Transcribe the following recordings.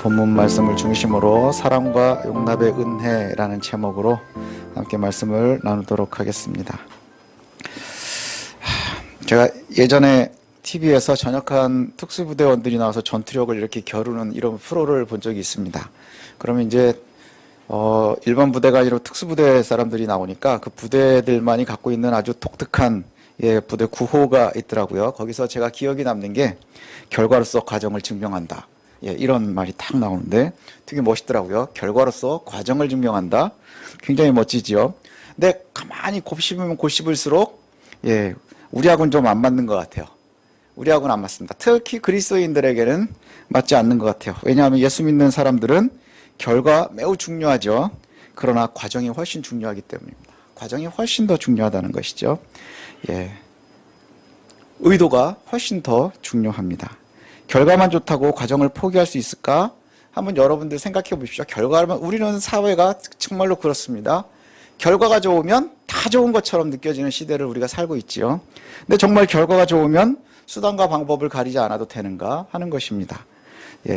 본문 말씀을 중심으로 사랑과 용납의 은혜라는 제목으로 함께 말씀을 나누도록 하겠습니다. 제가 예전에 TV에서 전역한 특수부대원들이 나와서 전투력을 이렇게 겨루는 이런 프로를 본 적이 있습니다. 그러면 이제 일반 부대가 아니라 특수부대 사람들이 나오니까 그 부대들만이 갖고 있는 아주 독특한 부대 구호가 있더라고요. 거기서 제가 기억이 남는 게 결과로서 과정을 증명한다. 이런 말이 딱 나오는데 되게 멋있더라고요. 결과로서 과정을 증명한다. 굉장히 멋지지요. 근데 가만히 곱씹으면 곱씹을수록 우리하고는 좀 안 맞는 것 같아요. 우리하고는 안 맞습니다. 특히 그리스도인들에게는 맞지 않는 것 같아요. 왜냐하면 예수 믿는 사람들은 결과 매우 중요하죠. 그러나 과정이 훨씬 중요하기 때문입니다. 과정이 훨씬 더 중요하다는 것이죠. 의도가 훨씬 더 중요합니다. 결과만 좋다고 과정을 포기할 수 있을까? 한번 여러분들 생각해 보십시오. 결과만, 우리는 사회가 정말로 그렇습니다. 결과가 좋으면 다 좋은 것처럼 느껴지는 시대를 우리가 살고 있지요. 근데 정말 결과가 좋으면 수단과 방법을 가리지 않아도 되는가 하는 것입니다.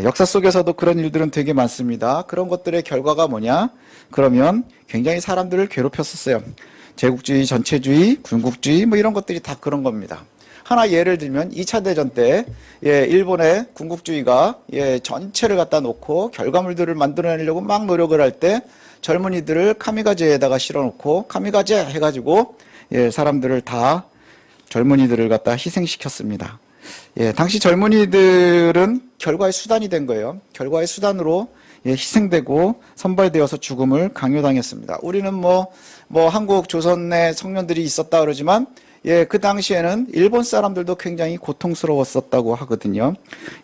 역사 속에서도 그런 일들은 되게 많습니다. 그런 것들의 결과가 뭐냐? 그러면 굉장히 사람들을 괴롭혔었어요. 제국주의, 전체주의, 군국주의 뭐 이런 것들이 다 그런 겁니다. 하나 예를 들면 2차 대전 때 일본의 군국주의가 전체를 갖다 놓고 결과물들을 만들어내려고 막 노력을 할 때 젊은이들을 카미가제에다가 실어놓고 카미가제 해가지고 사람들을 다 젊은이들을 갖다 희생시켰습니다. 당시 젊은이들은 결과의 수단이 된 거예요. 결과의 수단으로 희생되고 선발되어서 죽음을 강요당했습니다. 우리는 한국 조선의 청년들이 있었다 그러지만 그 당시에는 일본 사람들도 굉장히 고통스러웠었다고 하거든요.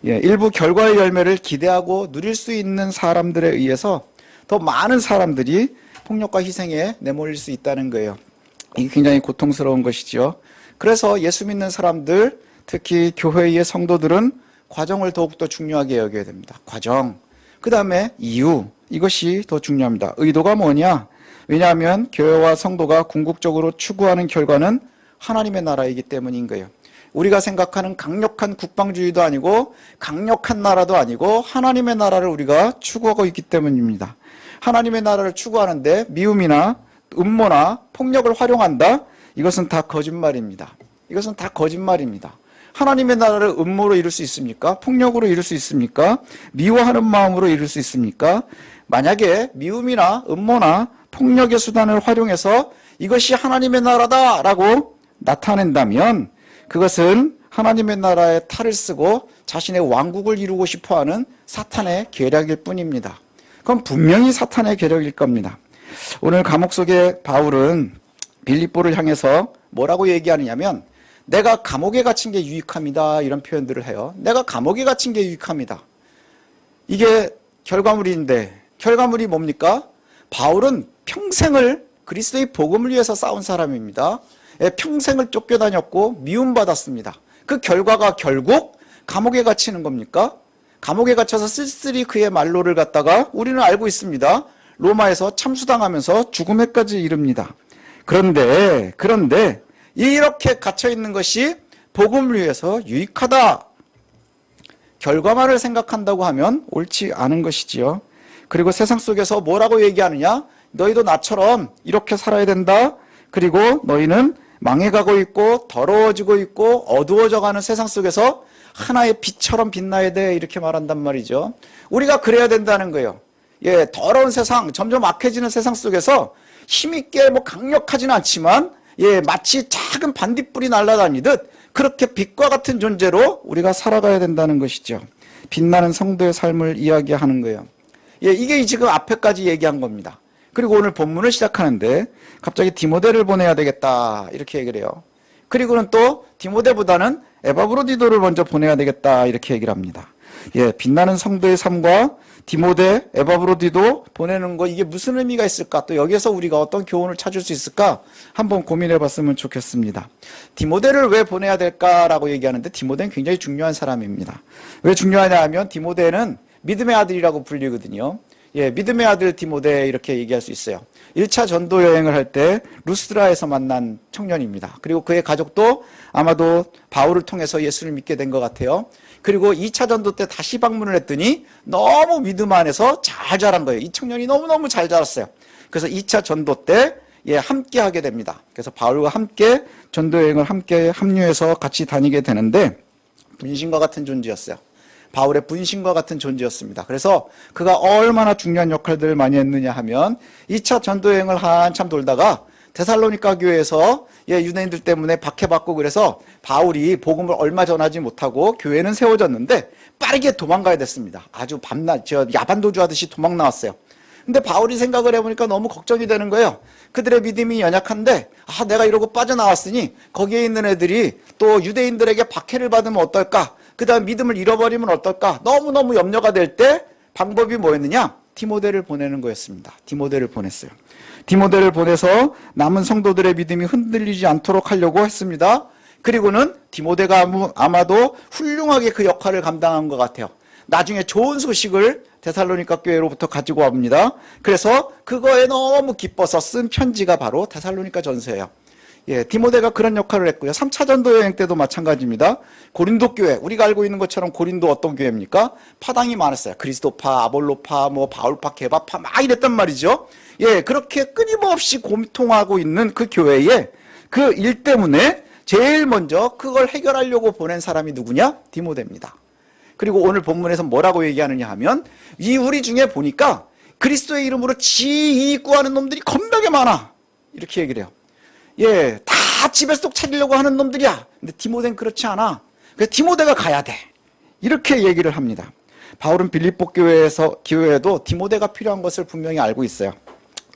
일부 결과의 열매를 기대하고 누릴 수 있는 사람들에 의해서 더 많은 사람들이 폭력과 희생에 내몰릴 수 있다는 거예요. 이게 굉장히 고통스러운 것이죠. 그래서 예수 믿는 사람들, 특히 교회의 성도들은 과정을 더욱더 중요하게 여겨야 됩니다. 과정. 그 다음에 이유. 이것이 더 중요합니다. 의도가 뭐냐? 왜냐하면 교회와 성도가 궁극적으로 추구하는 결과는 하나님의 나라이기 때문인 거예요. 우리가 생각하는 강력한 국방주의도 아니고 강력한 나라도 아니고 하나님의 나라를 우리가 추구하고 있기 때문입니다. 하나님의 나라를 추구하는데 미움이나 음모나 폭력을 활용한다? 이것은 다 거짓말입니다. 이것은 다 거짓말입니다. 하나님의 나라를 음모로 이룰 수 있습니까? 폭력으로 이룰 수 있습니까? 미워하는 마음으로 이룰 수 있습니까? 만약에 미움이나 음모나 폭력의 수단을 활용해서 이것이 하나님의 나라다라고 나타낸다면 그것은 하나님의 나라의 탈을 쓰고 자신의 왕국을 이루고 싶어하는 사탄의 계략일 뿐입니다. 그건 분명히 사탄의 계략일 겁니다. 오늘 감옥 속에 바울은 빌립보를 향해서 뭐라고 얘기하느냐면 내가 감옥에 갇힌 게 유익합니다. 이런 표현들을 해요. 내가 감옥에 갇힌 게 유익합니다. 이게 결과물인데 결과물이 뭡니까? 바울은 평생을 그리스도의 복음을 위해서 싸운 사람입니다. 평생을 쫓겨다녔고 미움받았습니다. 그 결과가 결국 감옥에 갇히는 겁니까? 감옥에 갇혀서 쓸쓸히 그의 말로를 갖다가 우리는 알고 있습니다. 로마에서 참수당하면서 죽음에까지 이릅니다. 그런데 이렇게 갇혀있는 것이 복음을 위해서 유익하다. 결과만을 생각한다고 하면 옳지 않은 것이지요. 그리고 세상 속에서 뭐라고 얘기하느냐? 너희도 나처럼 이렇게 살아야 된다. 그리고 너희는 망해가고 있고 더러워지고 있고 어두워져가는 세상 속에서 하나의 빛처럼 빛나야 돼. 이렇게 말한단 말이죠. 우리가 그래야 된다는 거예요. 더러운 세상, 점점 악해지는 세상 속에서 힘있게 강력하지는 않지만 마치 작은 반딧불이 날아다니듯 그렇게 빛과 같은 존재로 우리가 살아가야 된다는 것이죠. 빛나는 성도의 삶을 이야기하는 거예요. 이게 지금 앞에까지 얘기한 겁니다. 그리고 오늘 본문을 시작하는데 갑자기 디모데를 보내야 되겠다 이렇게 얘기를 해요. 그리고는 또 디모데보다는 에바브로디도를 먼저 보내야 되겠다 이렇게 얘기를 합니다. 빛나는 성도의 삶과 디모데, 에바브로디도 보내는 거 이게 무슨 의미가 있을까? 또 여기에서 우리가 어떤 교훈을 찾을 수 있을까? 한번 고민해 봤으면 좋겠습니다. 디모데를 왜 보내야 될까라고 얘기하는데 디모데는 굉장히 중요한 사람입니다. 왜 중요하냐 하면 디모데는 믿음의 아들이라고 불리거든요. 예, 믿음의 아들 디모데 이렇게 얘기할 수 있어요. 1차 전도 여행을 할 때 루스드라에서 만난 청년입니다. 그리고 그의 가족도 아마도 바울을 통해서 예수를 믿게 된 것 같아요. 그리고 2차 전도 때 다시 방문을 했더니 너무 믿음 안에서 잘 자란 거예요. 이 청년이 너무너무 잘 자랐어요. 그래서 2차 전도 때 예, 함께 하게 됩니다. 그래서 바울과 함께 전도 여행을 함께 합류해서 같이 다니게 되는데 분신과 같은 존재였어요. 바울의 분신과 같은 존재였습니다. 그래서 그가 얼마나 중요한 역할들을 많이 했느냐 하면 2차 전도여행을 한참 돌다가 데살로니가 교회에서 유대인들 때문에 박해받고 그래서 바울이 복음을 얼마 전하지 못하고 교회는 세워졌는데 빠르게 도망가야 됐습니다. 아주 밤낮 야반도주 하듯이 도망 나왔어요. 근데 바울이 생각을 해보니까 너무 걱정이 되는 거예요. 그들의 믿음이 연약한데 내가 이러고 빠져나왔으니 거기에 있는 애들이 또 유대인들에게 박해를 받으면 어떨까? 그 다음 믿음을 잃어버리면 어떨까? 너무너무 염려가 될 때 방법이 뭐였느냐? 디모데를 보내는 거였습니다. 디모데를 보냈어요. 디모데를 보내서 남은 성도들의 믿음이 흔들리지 않도록 하려고 했습니다. 그리고는 디모데가 아마도 훌륭하게 그 역할을 감당한 것 같아요. 나중에 좋은 소식을 데살로니가 교회로부터 가지고 옵니다. 그래서 그거에 너무 기뻐서 쓴 편지가 바로 데살로니가 전서예요. 예, 디모데가 그런 역할을 했고요. 3차 전도 여행 때도 마찬가지입니다. 고린도 교회, 우리가 알고 있는 것처럼 고린도 어떤 교회입니까? 파당이 많았어요. 그리스도파, 아볼로파, 바울파, 게바파 막 이랬단 말이죠. 예, 그렇게 끊임없이 고통하고 있는 그 교회에 그 일 때문에 제일 먼저 그걸 해결하려고 보낸 사람이 누구냐? 디모데입니다. 그리고 오늘 본문에서 뭐라고 얘기하느냐 하면 우리 중에 보니까 그리스도의 이름으로 이익 구하는 놈들이 겁나게 많아. 이렇게 얘기를 해요. 예, 다 집에서 속 차리려고 하는 놈들이야. 근데 디모데는 그렇지 않아. 그래서 디모데가 가야 돼. 이렇게 얘기를 합니다. 바울은 빌립보 교회에도 디모데가 필요한 것을 분명히 알고 있어요.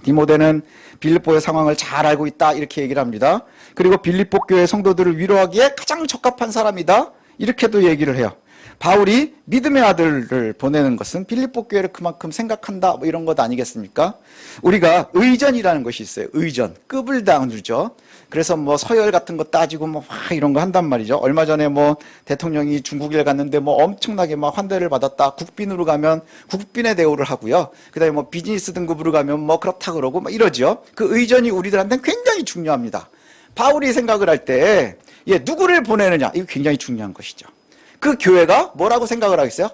디모데는 빌립보의 상황을 잘 알고 있다. 이렇게 얘기를 합니다. 그리고 빌립보 교회 성도들을 위로하기에 가장 적합한 사람이다. 이렇게도 얘기를 해요. 바울이 믿음의 아들을 보내는 것은 빌립보 교회를 그만큼 생각한다 뭐 이런 것 아니겠습니까? 우리가 의전이라는 것이 있어요. 의전, 급을 나누죠. 그래서 뭐 서열 같은 거 따지고 뭐 이런 거 한단 말이죠. 얼마 전에 뭐 대통령이 중국에 갔는데 뭐 엄청나게 막 환대를 받았다. 국빈으로 가면 국빈의 대우를 하고요. 그다음에 뭐 비즈니스 등급으로 가면 뭐 그렇다 그러고 막 이러죠. 그 의전이 우리들한테는 굉장히 중요합니다. 바울이 생각을 할 때 누구를 보내느냐 이거 굉장히 중요한 것이죠. 그 교회가 뭐라고 생각을 하겠어요?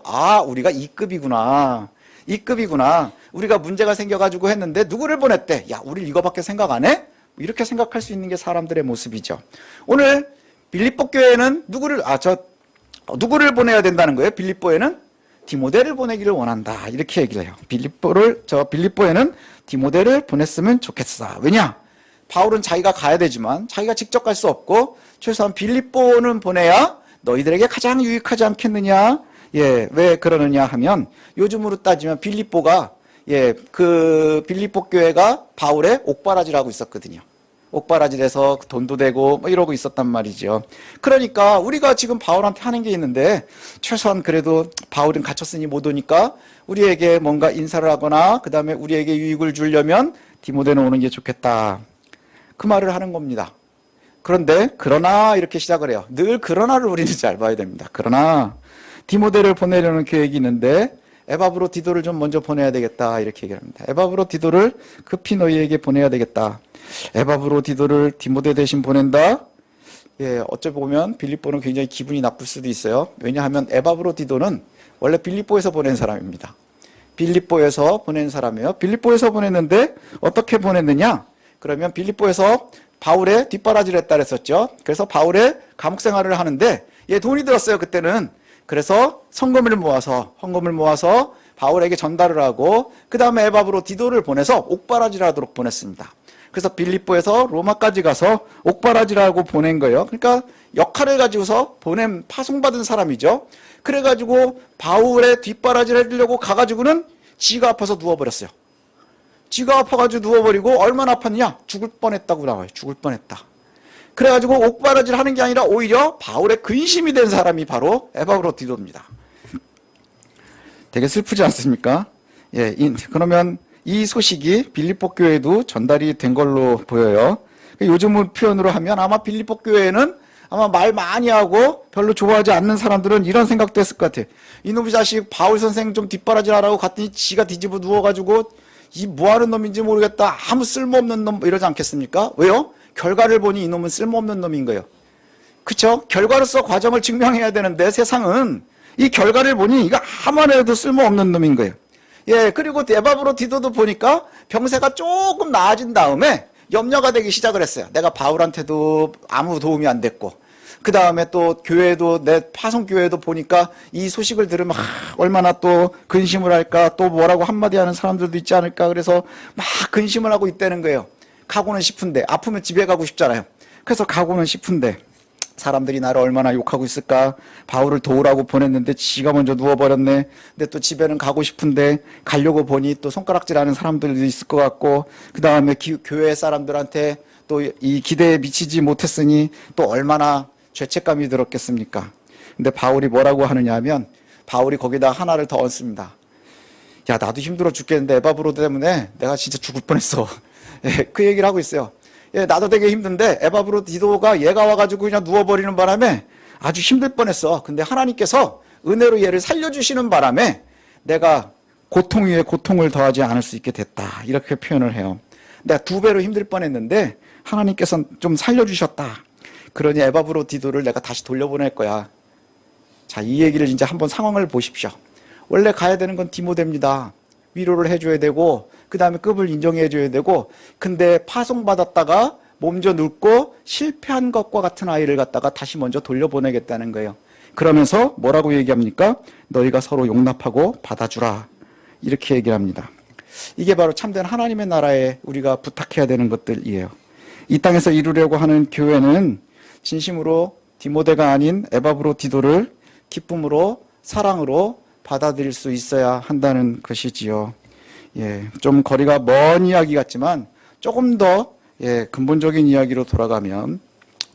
우리가 2급이구나. 2급이구나. 우리가 문제가 생겨가지고 했는데 누구를 보냈대? 우리 이거밖에 생각 안 해? 이렇게 생각할 수 있는 게 사람들의 모습이죠. 오늘 빌립보 교회는 누구를 보내야 된다는 거예요? 빌립보에는 디모데를 보내기를 원한다. 이렇게 얘기를 해요. 빌립보에는 디모데를 보냈으면 좋겠어. 왜냐? 바울은 자기가 가야 되지만 자기가 직접 갈 수 없고 최소한 빌립보는 보내야 너희들에게 가장 유익하지 않겠느냐? 예, 왜 그러느냐 하면 요즘으로 따지면 빌립보가 그 빌립보 교회가 바울의 옥바라지라고 있었거든요. 옥바라지에서 돈도 되고 뭐 이러고 있었단 말이죠. 그러니까 우리가 지금 바울한테 하는 게 있는데 최소한 그래도 바울은 갇혔으니 못 오니까 우리에게 뭔가 인사를 하거나 그 다음에 우리에게 유익을 주려면 디모데는 오는 게 좋겠다. 그 말을 하는 겁니다. 그런데 그러나 이렇게 시작을 해요. 늘 그러나를 우리는 잘 봐야 됩니다. 그러나 디모데를 보내려는 계획이 있는데 에바브로 디도를 좀 먼저 보내야 되겠다 이렇게 얘기를 합니다. 에바브로 디도를 급히 너희에게 보내야 되겠다. 에바브로 디도를 디모데 대신 보낸다. 어찌 보면 빌립보는 굉장히 기분이 나쁠 수도 있어요. 왜냐하면 에바브로 디도는 원래 빌립보에서 보낸 사람입니다. 빌립보에서 보낸 사람이에요. 빌립보에서 보냈는데 어떻게 보냈느냐? 그러면 빌립보에서 바울의 뒷바라지를 했다 그랬었죠. 그래서 바울의 감옥 생활을 하는데 돈이 들었어요 그때는. 그래서 헌금을 모아서 바울에게 전달을 하고 그 다음에 에바브로 디도를 보내서 옥바라지를 하도록 보냈습니다. 그래서 빌립보에서 로마까지 가서 옥바라지를 하고 보낸 거예요. 그러니까 역할을 가지고서 파송받은 사람이죠. 그래가지고 바울의 뒷바라지를 해주려고 가가지고는 지가 아파서 누워버렸어요. 지가 아파가지고 누워버리고 얼마나 아팠냐? 죽을 뻔했다고 나와요. 죽을 뻔했다. 그래가지고 옥바라지를 하는 게 아니라 오히려 바울의 근심이 된 사람이 바로 에바브로 디도입니다. 되게 슬프지 않습니까? 그러면 이 소식이 빌립보 교회에도 전달이 된 걸로 보여요. 요즘 표현으로 하면 아마 빌립보 교회는 아마 말 많이 하고 별로 좋아하지 않는 사람들은 이런 생각도 했을 것 같아. 이놈의 자식 바울 선생 좀 뒷바라지 하라고 갔더니 지가 뒤집어 누워가지고 이 뭐하는 놈인지 모르겠다. 아무 쓸모없는 놈 이러지 않겠습니까? 왜요? 결과를 보니 이놈은 쓸모없는 놈인 거예요. 그쵸? 결과로서 과정을 증명해야 되는데 세상은 이 결과를 보니 이거 아무나 해도 쓸모없는 놈인 거예요. 예, 그리고 에바브로디도도 보니까 병세가 조금 나아진 다음에 염려가 되기 시작을 했어요. 내가 바울한테도 아무 도움이 안 됐고, 그 다음에 또 교회도, 내 파송교회도 보니까 이 소식을 들으면 얼마나 또 근심을 할까, 또 뭐라고 한마디 하는 사람들도 있지 않을까, 그래서 막 근심을 하고 있다는 거예요. 가고는 싶은데, 아프면 집에 가고 싶잖아요. 그래서 가고는 싶은데 사람들이 나를 얼마나 욕하고 있을까. 바울을 도우라고 보냈는데 지가 먼저 누워버렸네. 근데 또 집에는 가고 싶은데 가려고 보니 또 손가락질하는 사람들도 있을 것 같고, 그 다음에 교회 사람들한테 또 이 기대에 미치지 못했으니 또 얼마나 죄책감이 들었겠습니까. 근데 바울이 뭐라고 하느냐 하면, 바울이 거기다 하나를 더 얹습니다. 야, 나도 힘들어 죽겠는데 에바브로 때문에 내가 진짜 죽을 뻔했어. 예, 그 얘기를 하고 있어요. 예, 나도 되게 힘든데 에바브로디도가 얘가 와가지고 그냥 누워버리는 바람에 아주 힘들 뻔했어. 근데 하나님께서 은혜로 얘를 살려주시는 바람에 내가 고통 위에 고통을 더하지 않을 수 있게 됐다. 이렇게 표현을 해요. 내가 2배로 힘들 뻔했는데 하나님께서 좀 살려주셨다. 그러니 에바브로디도를 내가 다시 돌려보낼 거야. 자, 이 얘기를 이제 한번 상황을 보십시오. 원래 가야 되는 건 디모데입니다. 위로를 해줘야 되고, 그 다음에 급을 인정해줘야 되고, 근데 파송받았다가 몸져 눕고 실패한 것과 같은 아이를 갖다가 다시 먼저 돌려보내겠다는 거예요. 그러면서 뭐라고 얘기합니까? 너희가 서로 용납하고 받아주라. 이렇게 얘기를 합니다. 이게 바로 참된 하나님의 나라에 우리가 부탁해야 되는 것들이에요. 이 땅에서 이루려고 하는 교회는 진심으로 디모데가 아닌 에바브로디도를 기쁨으로, 사랑으로 받아들일 수 있어야 한다는 것이지요. 예, 좀 거리가 먼 이야기 같지만 조금 더 근본적인 이야기로 돌아가면,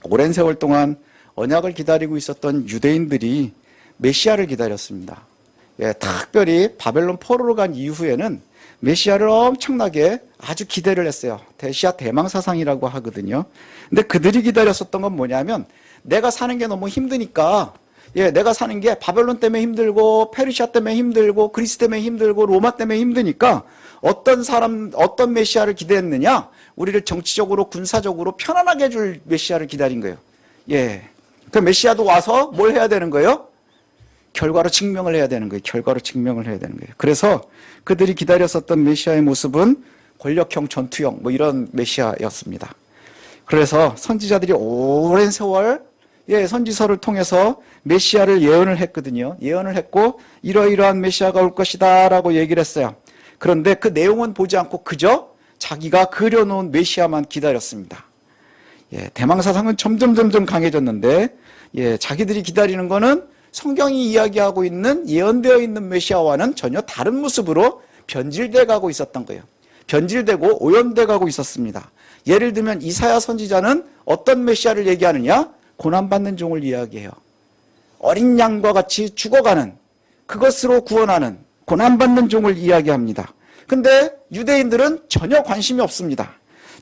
오랜 세월 동안 언약을 기다리고 있었던 유대인들이 메시아를 기다렸습니다. 예, 특별히 바벨론 포로로 간 이후에는 메시아를 엄청나게 아주 기대를 했어요. 메시아 대망사상이라고 하거든요. 근데 그들이 기다렸었던 건 뭐냐면, 내가 사는 게 너무 힘드니까, 예, 내가 사는 게 바벨론 때문에 힘들고 페르시아 때문에 힘들고 그리스 때문에 힘들고 로마 때문에 힘드니까 어떤 메시아를 기대했느냐? 우리를 정치적으로 군사적으로 편안하게 해줄 메시아를 기다린 거예요. 예, 그 메시아도 와서 뭘 해야 되는 거예요? 결과로 증명을 해야 되는 거예요. 결과로 증명을 해야 되는 거예요. 그래서 그들이 기다렸었던 메시아의 모습은 권력형, 전투형 뭐 이런 메시아였습니다. 그래서 선지자들이 오랜 세월 선지서를 통해서 메시아를 예언을 했거든요. 예언을 했고 이러이러한 메시아가 올 것이다 라고 얘기를 했어요. 그런데 그 내용은 보지 않고 그저 자기가 그려놓은 메시아만 기다렸습니다. 대망사상은 점점 강해졌는데, 자기들이 기다리는 거는 성경이 이야기하고 있는 예언되어 있는 메시아와는 전혀 다른 모습으로 변질돼 가고 있었던 거예요. 변질되고 오염돼 가고 있었습니다. 예를 들면 이사야 선지자는 어떤 메시아를 얘기하느냐? 고난받는 종을 이야기해요. 어린 양과 같이 죽어가는, 그것으로 구원하는 고난받는 종을 이야기합니다. 근데 유대인들은 전혀 관심이 없습니다.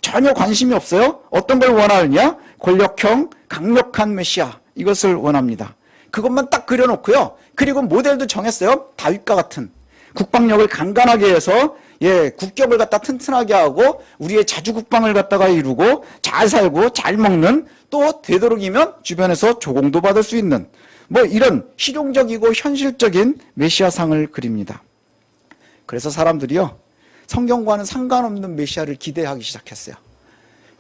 전혀 관심이 없어요. 어떤 걸 원하느냐? 권력형, 강력한 메시아, 이것을 원합니다. 그것만 딱 그려놓고요. 그리고 모델도 정했어요. 다윗과 같은 국방력을 강간하게 해서 국격을 갖다 튼튼하게 하고 우리의 자주국방을 갖다가 이루고 잘 살고 잘 먹는, 또 되도록이면 주변에서 조공도 받을 수 있는 뭐 이런 실용적이고 현실적인 메시아상을 그립니다. 그래서 사람들이요, 성경과는 상관없는 메시아를 기대하기 시작했어요.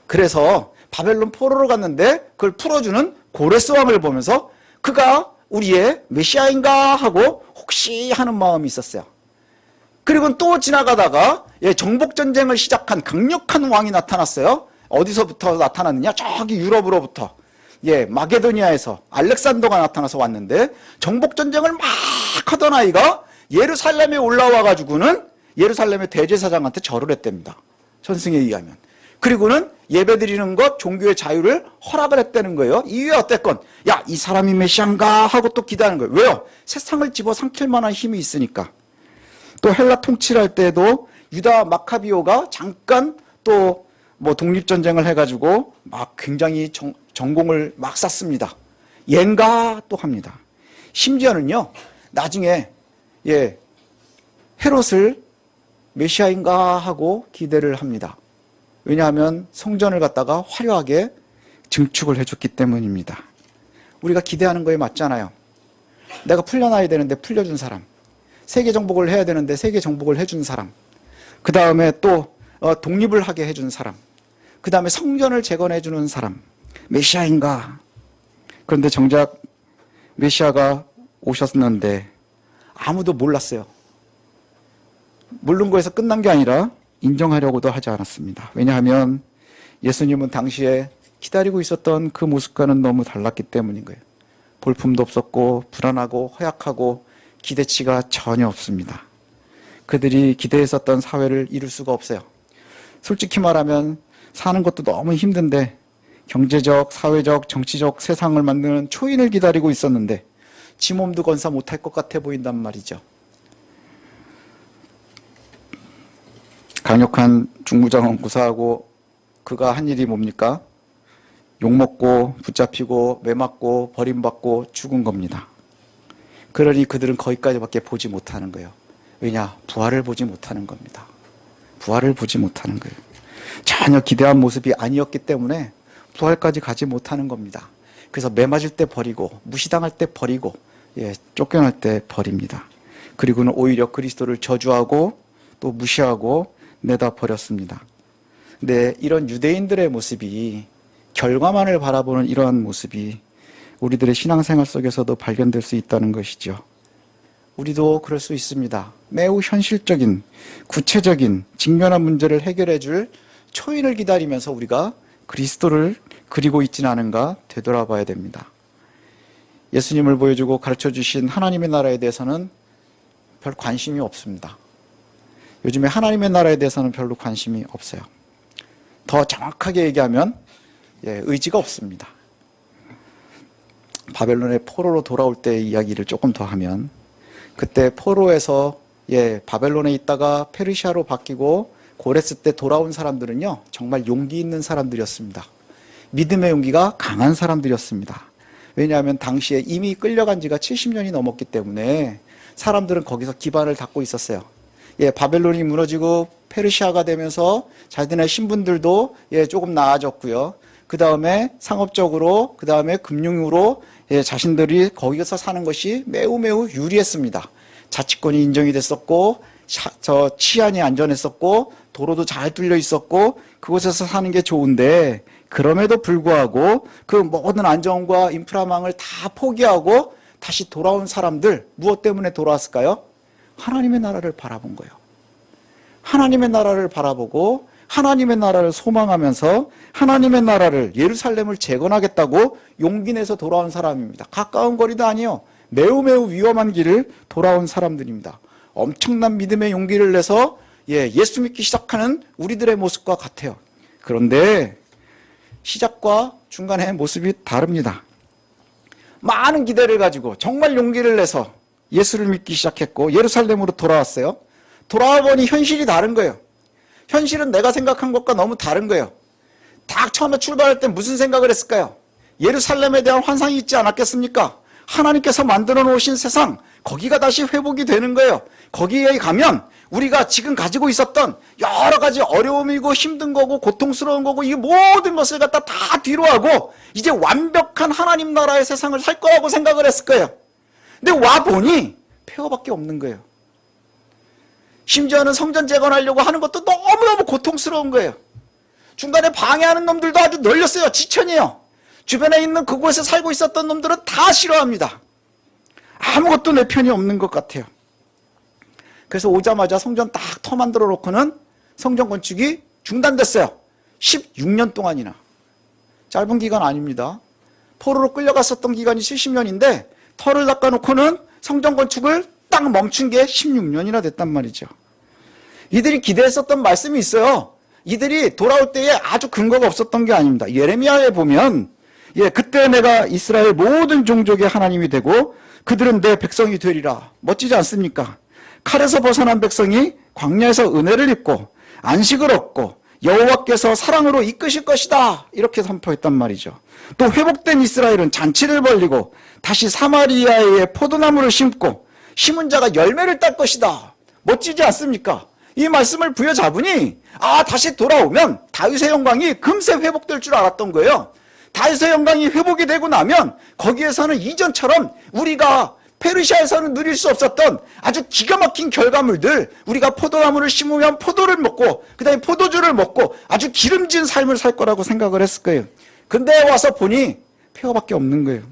그래서 바벨론 포로로 갔는데 그걸 풀어주는 고레스 왕을 보면서 그가 우리의 메시아인가 하고 혹시 하는 마음이 있었어요. 그리고 또 지나가다가 정복전쟁을 시작한 강력한 왕이 나타났어요. 어디서부터 나타났느냐? 저기 유럽으로부터. 마게도니아에서 알렉산더가 나타나서 왔는데, 정복전쟁을 막 하던 아이가 예루살렘에 올라와 가지고는 예루살렘의 대제사장한테 절을 했답니다. 전승에 의하면. 그리고는 예배드리는 것, 종교의 자유를 허락을 했다는 거예요. 이유에 어땠건 야, 이 사람이 메시아인가 하고 또 기대하는 거예요. 왜요? 세상을 집어삼킬 만한 힘이 있으니까. 또 헬라 통치를 할 때도 유다 마카비오가 잠깐 또 뭐 독립전쟁을 해가지고 막 굉장히 전공을 막 쌓습니다. 얜가 또 합니다. 심지어는요, 나중에 헤롯을 메시아인가 하고 기대를 합니다. 왜냐하면 성전을 갖다가 화려하게 증축을 해줬기 때문입니다. 우리가 기대하는 거에 맞잖아요. 내가 풀려나야 되는데 풀려준 사람, 세계 정복을 해야 되는데 세계 정복을 해준 사람, 그 다음에 또 독립을 하게 해준 사람, 그 다음에 성전을 재건해주는 사람, 메시아인가. 그런데 정작 메시아가 오셨는데 아무도 몰랐어요. 모르는 거에서 끝난 게 아니라 인정하려고도 하지 않았습니다. 왜냐하면 예수님은 당시에 기다리고 있었던 그 모습과는 너무 달랐기 때문인 거예요. 볼품도 없었고 불안하고 허약하고 기대치가 전혀 없습니다. 그들이 기대했었던 사회를 이룰 수가 없어요. 솔직히 말하면 사는 것도 너무 힘든데 경제적, 사회적, 정치적 세상을 만드는 초인을 기다리고 있었는데 지 몸도 건사 못할 것 같아 보인단 말이죠. 강력한 중부장은 구사하고 그가 한 일이 뭡니까? 욕먹고 붙잡히고 매맞고 버림받고 죽은 겁니다. 그러니 그들은 거기까지밖에 보지 못하는 거예요. 왜냐? 부활을 보지 못하는 겁니다. 부활을 보지 못하는 거예요. 전혀 기대한 모습이 아니었기 때문에 부활까지 가지 못하는 겁니다. 그래서 매맞을 때 버리고 무시당할 때 버리고 쫓겨날 때 버립니다. 그리고는 오히려 그리스도를 저주하고 또 무시하고 내다 버렸습니다. 근데 이런 유대인들의 모습이 결과만을 바라보는 이러한 모습이 우리들의 신앙생활 속에서도 발견될 수 있다는 것이죠. 우리도 그럴 수 있습니다. 매우 현실적인, 구체적인, 직면한 문제를 해결해 줄 초인을 기다리면서 우리가 그리스도를 그리고 있지는 않은가 되돌아봐야 됩니다. 예수님을 보여주고 가르쳐 주신 하나님의 나라에 대해서는 별 관심이 없습니다. 요즘에 하나님의 나라에 대해서는 별로 관심이 없어요. 더 정확하게 얘기하면 의지가 없습니다. 바벨론의 포로로 돌아올 때의 이야기를 조금 더 하면 그때 포로에서 바벨론에 있다가 페르시아로 바뀌고 고레스 때 돌아온 사람들은요 정말 용기 있는 사람들이었습니다. 믿음의 용기가 강한 사람들이었습니다. 왜냐하면 당시에 이미 끌려간 지가 70년이 넘었기 때문에 사람들은 거기서 기반을 닦고 있었어요. 바벨론이 무너지고 페르시아가 되면서 자기들의 신분들도 조금 나아졌고요. 그 다음에 상업적으로, 그 다음에 금융으로 자신들이 거기서 사는 것이 매우 유리했습니다. 자치권이 인정이 됐었고, 치안이 안전했었고, 도로도 잘 뚫려 있었고, 그곳에서 사는 게 좋은데, 그럼에도 불구하고 그 모든 안정과 인프라망을 다 포기하고 다시 돌아온 사람들, 무엇 때문에 돌아왔을까요? 하나님의 나라를 바라본 거예요. 하나님의 나라를 바라보고 하나님의 나라를 소망하면서 하나님의 나라를, 예루살렘을 재건하겠다고 용기 내서 돌아온 사람입니다. 가까운 거리도 아니요. 매우 위험한 길을 돌아온 사람들입니다. 엄청난 믿음의 용기를 내서 예수 믿기 시작하는 우리들의 모습과 같아요. 그런데 시작과 중간의 모습이 다릅니다. 많은 기대를 가지고 정말 용기를 내서 예수를 믿기 시작했고 예루살렘으로 돌아왔어요. 돌아와 보니 현실이 다른 거예요. 현실은 내가 생각한 것과 너무 다른 거예요. 딱 처음에 출발할 때 무슨 생각을 했을까요? 예루살렘에 대한 환상이 있지 않았겠습니까? 하나님께서 만들어 놓으신 세상, 거기가 다시 회복이 되는 거예요. 거기에 가면 우리가 지금 가지고 있었던 여러 가지 어려움이고 힘든 거고 고통스러운 거고 이 모든 것을 갖다 다 뒤로 하고 이제 완벽한 하나님 나라의 세상을 살 거라고 생각을 했을 거예요. 근데 와 보니 폐허밖에 없는 거예요. 심지어는 성전 재건하려고 하는 것도 너무너무 고통스러운 거예요. 중간에 방해하는 놈들도 아주 널렸어요. 지천이에요. 주변에 있는 그곳에 살고 있었던 놈들은 다 싫어합니다. 아무것도 내 편이 없는 것 같아요. 그래서 오자마자 성전 딱 터 만들어 놓고는 성전 건축이 중단됐어요. 16년 동안이나. 짧은 기간 아닙니다. 포로로 끌려갔었던 기간이 70년인데 터를 닦아놓고는 성전 건축을 딱 멈춘 게 16년이나 됐단 말이죠. 이들이 기대했었던 말씀이 있어요. 이들이 돌아올 때에 아주 근거가 없었던 게 아닙니다. 예레미야에 보면 그때 내가 이스라엘 모든 종족의 하나님이 되고 그들은 내 백성이 되리라. 멋지지 않습니까? 칼에서 벗어난 백성이 광야에서 은혜를 입고 안식을 얻고 여호와께서 사랑으로 이끄실 것이다. 이렇게 선포했단 말이죠. 또 회복된 이스라엘은 잔치를 벌리고 다시 사마리아에 포도나무를 심고 심은 자가 열매를 딸 것이다. 멋지지 않습니까? 이 말씀을 부여잡으니 다시 돌아오면 다윗의 영광이 금세 회복될 줄 알았던 거예요. 다윗의 영광이 회복이 되고 나면 거기에서는 이전처럼 우리가 페르시아에서는 누릴 수 없었던 아주 기가 막힌 결과물들, 우리가 포도나무를 심으면 포도를 먹고 그 다음에 포도주를 먹고 아주 기름진 삶을 살 거라고 생각을 했을 거예요. 근데 와서 보니 폐허밖에 없는 거예요.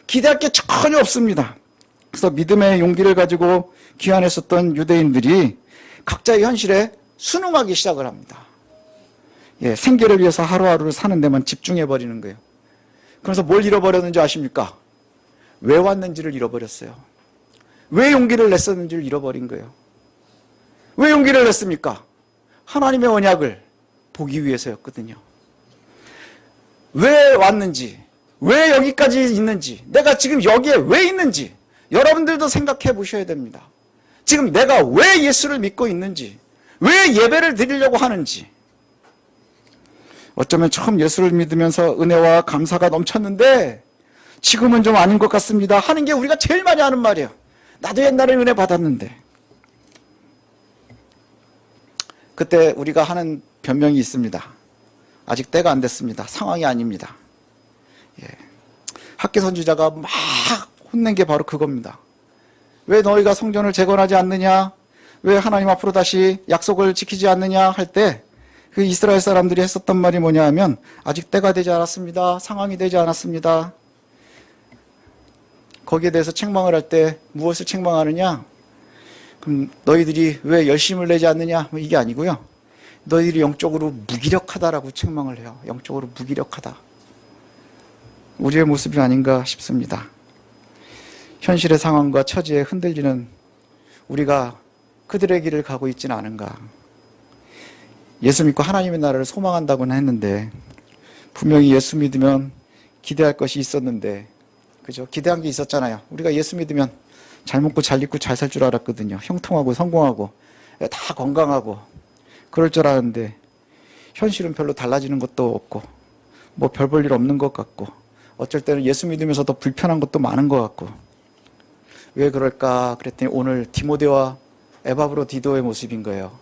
기대할 게 전혀 없습니다. 그래서 믿음의 용기를 가지고 귀환했었던 유대인들이 각자의 현실에 순응하기 시작을 합니다. 생계를 위해서 하루하루를 사는 데만 집중해버리는 거예요. 그래서 뭘 잃어버렸는지 아십니까? 왜 왔는지를 잃어버렸어요. 왜 용기를 냈었는지를 잃어버린 거예요. 왜 용기를 냈습니까? 하나님의 언약을 보기 위해서였거든요. 왜 왔는지, 왜 여기까지 있는지, 내가 지금 여기에 왜 있는지 여러분들도 생각해 보셔야 됩니다. 지금 내가 왜 예수를 믿고 있는지, 왜 예배를 드리려고 하는지. 어쩌면 처음 예수를 믿으면서 은혜와 감사가 넘쳤는데 지금은 좀 아닌 것 같습니다 하는 게 우리가 제일 많이 하는 말이에요. 나도 옛날에 은혜 받았는데. 그때 우리가 하는 변명이 있습니다. 아직 때가 안 됐습니다. 상황이 아닙니다. 학계 선지자가 막 혼낸 게 바로 그겁니다. 왜 너희가 성전을 재건하지 않느냐? 왜 하나님 앞으로 다시 약속을 지키지 않느냐? 할 때 그 이스라엘 사람들이 했었던 말이 뭐냐 하면 아직 때가 되지 않았습니다. 상황이 되지 않았습니다. 거기에 대해서 책망을 할 때 무엇을 책망하느냐? 그럼 너희들이 왜 열심을 내지 않느냐? 이게 아니고요. 너희들이 영적으로 무기력하다라고 책망을 해요. 영적으로 무기력하다. 우리의 모습이 아닌가 싶습니다. 현실의 상황과 처지에 흔들리는 우리가 그들의 길을 가고 있지는 않은가. 예수 믿고 하나님의 나라를 소망한다고는 했는데 분명히 예수 믿으면 기대할 것이 있었는데, 그죠? 기대한 게 있었잖아요. 우리가 예수 믿으면 잘 먹고 잘 입고 잘 살 줄 알았거든요. 형통하고 성공하고 다 건강하고 그럴 줄 알았는데 현실은 별로 달라지는 것도 없고 뭐 별 볼 일 없는 것 같고 어쩔 때는 예수 믿으면서 더 불편한 것도 많은 것 같고. 왜 그럴까 그랬더니 오늘 디모데와 에바브로디도의 모습인 거예요.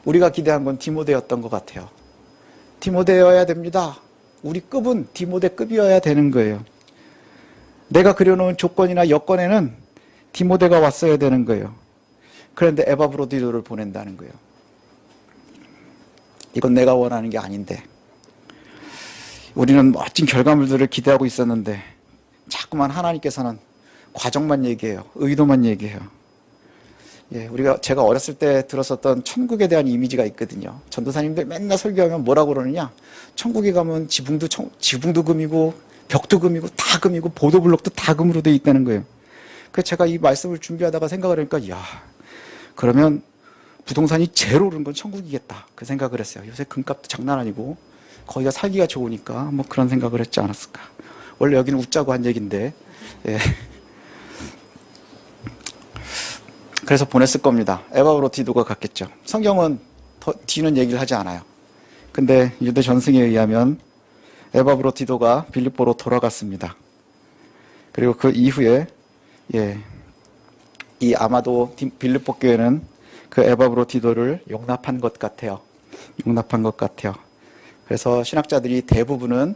우리가 기대한 건 디모데였던 것 같아요. 디모데여야 됩니다. 우리 급은 디모데급이어야 되는 거예요. 내가 그려놓은 조건이나 여건에는 디모데가 왔어야 되는 거예요. 그런데 에바브로디도를 보낸다는 거예요. 이건 내가 원하는 게 아닌데. 우리는 멋진 결과물들을 기대하고 있었는데 자꾸만 하나님께서는 과정만 얘기해요. 의도만 얘기해요. 제가 어렸을 때 들었었던 천국에 대한 이미지가 있거든요. 전도사님들 맨날 설교하면 뭐라고 그러느냐? 천국에 가면 지붕도 금이고 벽도 금이고 다 금이고 보도블록도 다 금으로 돼 있다는 거예요. 그래서 제가 이 말씀을 준비하다가 생각을 하니까 그러면 부동산이 제로 오른 건 천국이겠다. 그 생각을 했어요. 요새 금값도 장난 아니고 거기가 살기가 좋으니까 뭐 그런 생각을 했지 않았을까. 원래 여기는 웃자고 한 얘기인데. 그래서 보냈을 겁니다. 에바브로디도가 갔겠죠. 성경은 더 뒤는 얘기를 하지 않아요. 근데 유대 전승에 의하면 에바브로디도가 빌립보로 돌아갔습니다. 그리고 그 이후에 이 아마도 빌립보 교회는 그 에바브로디도를 용납한 것 같아요. 그래서 신학자들이 대부분은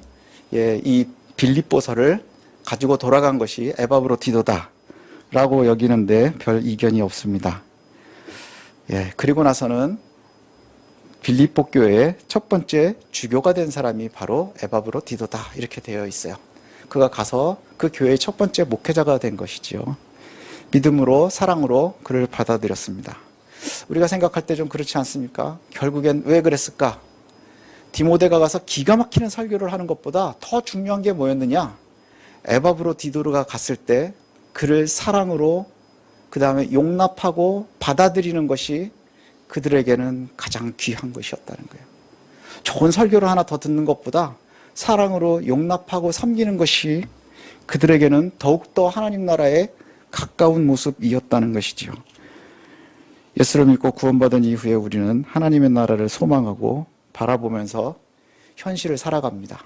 이 빌립보서를 가지고 돌아간 것이 에바브로디도다 라고 여기는데 별 이견이 없습니다. 그리고 나서는 빌립보 교회의 첫 번째 주교가 된 사람이 바로 에바브로디도다 이렇게 되어 있어요. 그가 가서 그 교회의 첫 번째 목회자가 된 것이지요. 믿음으로 사랑으로 그를 받아들였습니다. 우리가 생각할 때 좀 그렇지 않습니까? 결국엔 왜 그랬을까? 디모데가 가서 기가 막히는 설교를 하는 것보다 더 중요한 게 뭐였느냐? 에바브로디도가 갔을 때 그를 사랑으로 그 다음에 용납하고 받아들이는 것이 그들에게는 가장 귀한 것이었다는 거예요. 좋은 설교를 하나 더 듣는 것보다 사랑으로 용납하고 섬기는 것이 그들에게는 더욱더 하나님 나라에 가까운 모습이었다는 것이지요. 예수를 믿고 구원받은 이후에 우리는 하나님의 나라를 소망하고 바라보면서 현실을 살아갑니다.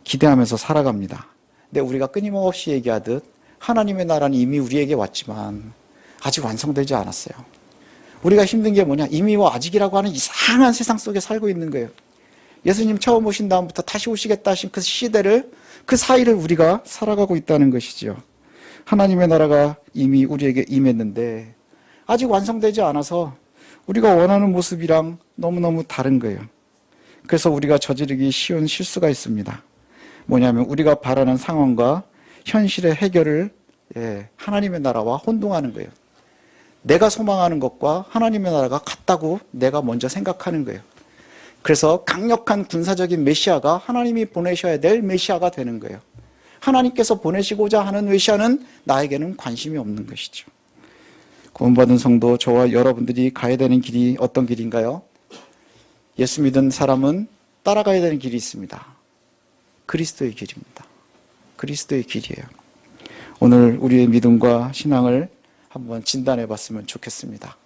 기대하면서 살아갑니다. 근데 우리가 끊임없이 얘기하듯 하나님의 나라는 이미 우리에게 왔지만 아직 완성되지 않았어요. 우리가 힘든 게 뭐냐? 이미와 아직이라고 하는 이상한 세상 속에 살고 있는 거예요. 예수님 처음 오신 다음부터 다시 오시겠다 하신 그 시대를, 그 사이를 우리가 살아가고 있다는 것이죠. 하나님의 나라가 이미 우리에게 임했는데 아직 완성되지 않아서 우리가 원하는 모습이랑 너무너무 다른 거예요. 그래서 우리가 저지르기 쉬운 실수가 있습니다. 뭐냐면 우리가 바라는 상황과 현실의 해결을 하나님의 나라와 혼동하는 거예요. 내가 소망하는 것과 하나님의 나라가 같다고 내가 먼저 생각하는 거예요. 그래서 강력한 군사적인 메시아가 하나님이 보내셔야 될 메시아가 되는 거예요. 하나님께서 보내시고자 하는 메시아는 나에게는 관심이 없는 것이죠. 구원받은 성도, 저와 여러분들이 가야 되는 길이 어떤 길인가요? 예수 믿은 사람은 따라가야 되는 길이 있습니다. 그리스도의 길입니다. 그리스도의 길이에요. 오늘 우리의 믿음과 신앙을 한번 진단해 봤으면 좋겠습니다.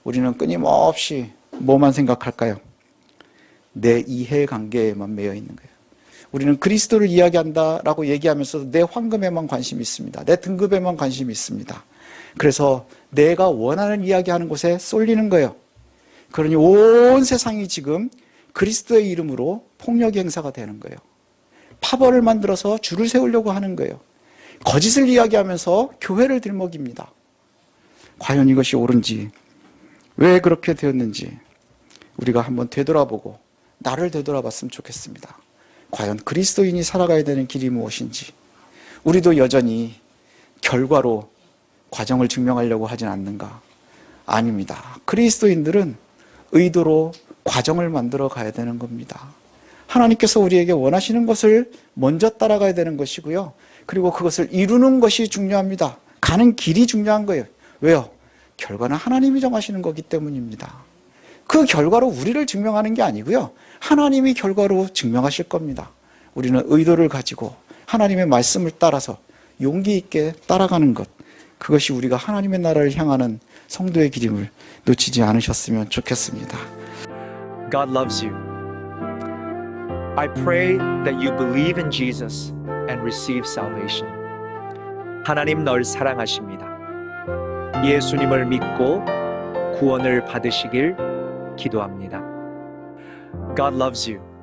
우리는 끊임없이 뭐만 생각할까요? 내 이해관계에만 매여 있는 거예요. 우리는 그리스도를 이야기한다라고 얘기하면서도 내 황금에만 관심이 있습니다. 내 등급에만 관심이 있습니다. 그래서 내가 원하는 이야기하는 곳에 쏠리는 거예요. 그러니 온 세상이 지금 그리스도의 이름으로 폭력 행사가 되는 거예요. 파벌을 만들어서 줄을 세우려고 하는 거예요. 거짓을 이야기하면서 교회를 들먹입니다. 과연 이것이 옳은지, 왜 그렇게 되었는지 우리가 한번 되돌아보고 나를 되돌아봤으면 좋겠습니다. 과연 그리스도인이 살아가야 되는 길이 무엇인지. 우리도 여전히 결과로 과정을 증명하려고 하진 않는가? 아닙니다. 그리스도인들은 의도로 과정을 만들어 가야 되는 겁니다. 하나님께서 우리에게 원하시는 것을 먼저 따라가야 되는 것이고요. 그리고 그것을 이루는 것이 중요합니다. 가는 길이 중요한 거예요. 왜요? 결과는 하나님이 정하시는 거기 때문입니다. 그 결과로 우리를 증명하는 게 아니고요. 하나님이 결과로 증명하실 겁니다. 우리는 의도를 가지고 하나님의 말씀을 따라서 용기 있게 따라가는 것, 그것이 우리가 하나님의 나라를 향하는 성도의 길임을 놓치지 않으셨으면 좋겠습니다. God loves you. I pray that you believe in Jesus and receive salvation. 하나님 널 사랑하십니다. 예수님을 믿고 구원을 받으시길 기도합니다. God loves you.